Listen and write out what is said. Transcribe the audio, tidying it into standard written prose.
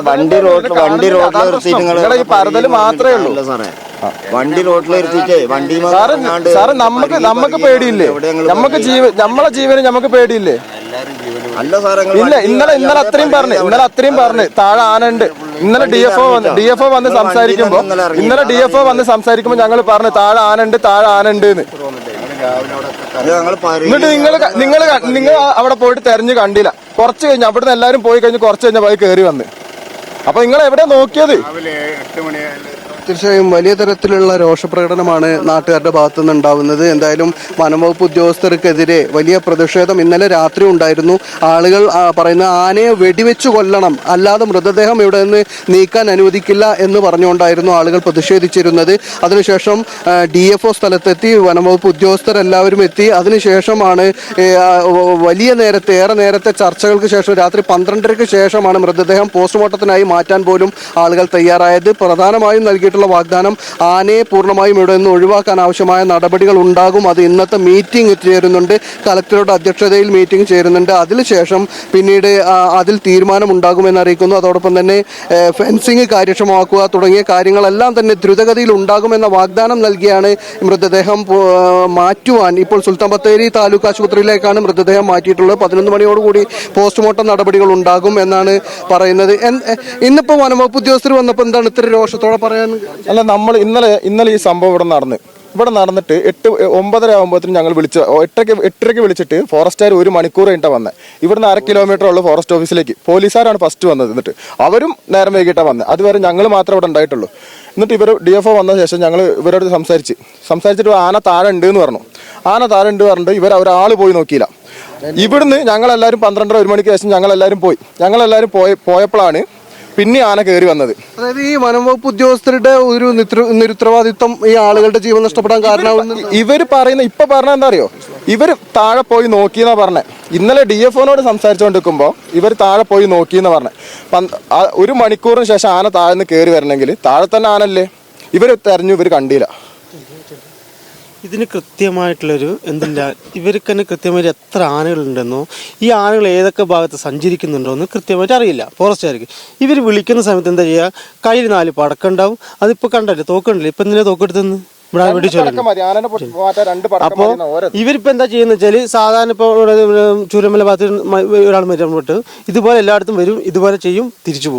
വണ്ടി റോഡിൽ നിർത്തിയിട്ട് നിങ്ങൾ ഈ പരതല് മാത്രമേ ഉള്ളൂ സാറേ. വണ്ടി റോഡിൽ നിർത്തിയിട്ടേ വണ്ടി സാറ് നമുക്ക് പേടിയില്ലേ? നമ്മളെ ജീവന് നമുക്ക് പേടിയില്ലേ? അല്ല സാറേ, ഇല്ല ഇന്നലെ അത്രയും പറഞ്ഞു താഴെ ആനണ്ട്. ഇന്നലെ DFO വന്ന് സംസാരിക്കുമ്പോ ഞങ്ങൾ പറഞ്ഞു താഴെ ആനണ്ട് എന്ന്. എന്നിട്ട് നിങ്ങൾ അവിടെ പോയിട്ട് തെരഞ്ഞു കണ്ടില്ല. കുറച്ച് കഴിഞ്ഞ് അവിടുന്ന് എല്ലാരും പോയി കഴിഞ്ഞ് കുറച്ച് കഴിഞ്ഞ പോയി കയറി വന്ന്. അപ്പൊ നിങ്ങൾ എവിടെ നോക്കിയത്? തീർച്ചയായും വലിയ തരത്തിലുള്ള രോഷപ്രകടനമാണ് നാട്ടുകാരുടെ ഭാഗത്തു നിന്ന് ഉണ്ടാവുന്നത്. എന്തായാലും വനംവകുപ്പ് ഉദ്യോഗസ്ഥർക്കെതിരെ വലിയ പ്രതിഷേധം ഇന്നലെ രാത്രി ഉണ്ടായിരുന്നു. ആളുകൾ പറയുന്ന ആനയെ വെടിവെച്ചു കൊല്ലണം, അല്ലാതെ മൃതദേഹം ഇവിടെ നിന്ന് നീക്കാൻ അനുവദിക്കില്ല എന്ന് പറഞ്ഞുകൊണ്ടായിരുന്നു ആളുകൾ പ്രതിഷേധിച്ചിരുന്നത്. അതിനുശേഷം DFO സ്ഥലത്തെത്തി, വനംവകുപ്പ് ഉദ്യോഗസ്ഥരെല്ലാവരും എത്തി. അതിനുശേഷമാണ് ഏറെ നേരത്തെ ചർച്ചകൾക്ക് ശേഷം രാത്രി 12:30-ക്ക് ശേഷമാണ് മൃതദേഹം പോസ്റ്റ്മോർട്ടത്തിനായി മാറ്റാൻ പോലും ആളുകൾ തയ്യാറായത്. പ്രധാനമായും നൽകിയിട്ടുള്ള വാഗ്ദാനം ആനയെ പൂർണ്ണമായും ഇവിടെ നിന്ന് ഒഴിവാക്കാൻ ആവശ്യമായ നടപടികൾ ഉണ്ടാകും. അത് ഇന്നത്തെ മീറ്റിംഗ് ചേരുന്നുണ്ട്, കളക്ടറുടെ അധ്യക്ഷതയിൽ മീറ്റിംഗ് ചേരുന്നുണ്ട്. അതിനുശേഷം പിന്നീട് അതിൽ തീരുമാനം ഉണ്ടാകുമെന്ന് അറിയിക്കുന്നു. അതോടൊപ്പം തന്നെ ഫെൻസിങ് കാര്യക്ഷമമാക്കുക തുടങ്ങിയ കാര്യങ്ങളെല്ലാം തന്നെ ദ്രുതഗതിയിൽ ഉണ്ടാകുമെന്ന വാഗ്ദാനം നൽകിയാണ് മൃതദേഹം മാറ്റുവാൻ ഇപ്പോൾ സുൽത്താൻ ബത്തേരി താലൂക്ക് ആശുപത്രിയിലേക്കാണ് മൃതദേഹം മാറ്റിയിട്ടുള്ളത്. 11 മണിയോടുകൂടി പോസ്റ്റ്മോർട്ടം നടപടികൾ ഉണ്ടാകും എന്നാണ് പറയുന്നത്. ഇന്നിപ്പോ വനംവകുപ്പ് ഉദ്യോഗസ്ഥർ വന്നപ്പോൾ എന്താണ് ഇത്ര രോഷത്തോടെ പറയാൻ? അല്ല, നമ്മൾ ഇന്നലെ ഈ സംഭവം ഇവിടെ നടന്നിട്ട് 9:30 ആകുമ്പോഴത്തേനും ഞങ്ങൾ 8:30 വിളിച്ചിട്ട് ഫോറസ്റ്റുകാർ 1 മണിക്കൂർ കഴിഞ്ഞിട്ടാണ് വന്നത്. ഇവിടുന്ന് 1/2 കിലോമീറ്റർ ഉള്ള ഫോറസ്റ്റ് ഓഫീസിലേക്ക് പോലീസുകാരാണ് ഫസ്റ്റ് വന്നത്. എന്നിട്ട് അവരും നേരം വൈകിട്ടാണ് വന്നത്. അതുവരെ ഞങ്ങൾ മാത്രമേ ഇവിടെ ഉണ്ടായിട്ടുള്ളൂ. എന്നിട്ട് DFO വന്ന ശേഷം ഞങ്ങൾ ഇവരോട് സംസാരിച്ചിട്ട് ആന താഴെ ഉണ്ട് എന്ന് പറഞ്ഞു. പറഞ്ഞിട്ട് ഒരാൾ പോയി നോക്കിയില്ല. ഇവിടുന്ന് ഞങ്ങളെല്ലാവരും 12:30-1 മണിക്ക് ശേഷം ഞങ്ങളെല്ലാവരും പോയപ്പോഴാണ് പിന്നെ ആന കയറി വന്നത്. അതായത് ഈ വനംവകുപ്പ് ഉദ്യോഗസ്ഥരുടെ ഒരു നിരുത്തരവാദിത്വം ഈ ആളുകളുടെ ജീവൻ നഷ്ടപ്പെടാൻ കാരണമാവുന്നു. ഇവര് പറഞ്ഞ എന്താ അറിയോ? ഇവര് താഴെ പോയി നോക്കിയെന്നാ പറഞ്ഞേ. ഇന്നലെ DFOനോട് സംസാരിച്ചുകൊണ്ടിരിക്കുമ്പോ ഇവർ താഴെ പോയി നോക്കിയെന്നാ പറഞ്ഞേ. 1 മണിക്കൂറിന് ശേഷം ആന താഴെ നിന്ന് കയറി വരണമെങ്കിൽ താഴെ തന്നെ ആനല്ലേ? ഇവര് തെരഞ്ഞു, ഇവര് കണ്ടില്ല. ഇതിന് കൃത്യമായിട്ടുള്ളൊരു എന്തില്ല, ഇവർക്ക് തന്നെ കൃത്യമായിട്ട് എത്ര ആനകളുണ്ടെന്നോ ഈ ആനകൾ ഏതൊക്കെ ഭാഗത്ത് സഞ്ചരിക്കുന്നുണ്ടോ എന്ന് കൃത്യമായിട്ട് അറിയില്ല ഫോറസ്റ്റുകാർക്ക്. ഇവർ വിളിക്കുന്ന സമയത്ത് എന്താ ചെയ്യുക? കയ്യിൽ 4 പടക്കം ഉണ്ടാവും. അതിപ്പോൾ കണ്ടല്ലേ, തോക്കുണ്ടല്ലേ, ഇപ്പം എന്തിനാ തോക്കെടുത്തെന്ന് ഇവിടെ വെടിച്ചു. അപ്പോൾ ഇവരിപ്പോൾ എന്താ ചെയ്യുന്ന വെച്ചാൽ സാധാരണ ഇപ്പോൾ ചൂരമല ഭാഗത്ത് ഒരാൾ മരിച്ചിട്ട് ഇതുപോലെ എല്ലായിടത്തും വരും, ഇതുപോലെ ചെയ്യും, തിരിച്ചു പോകും.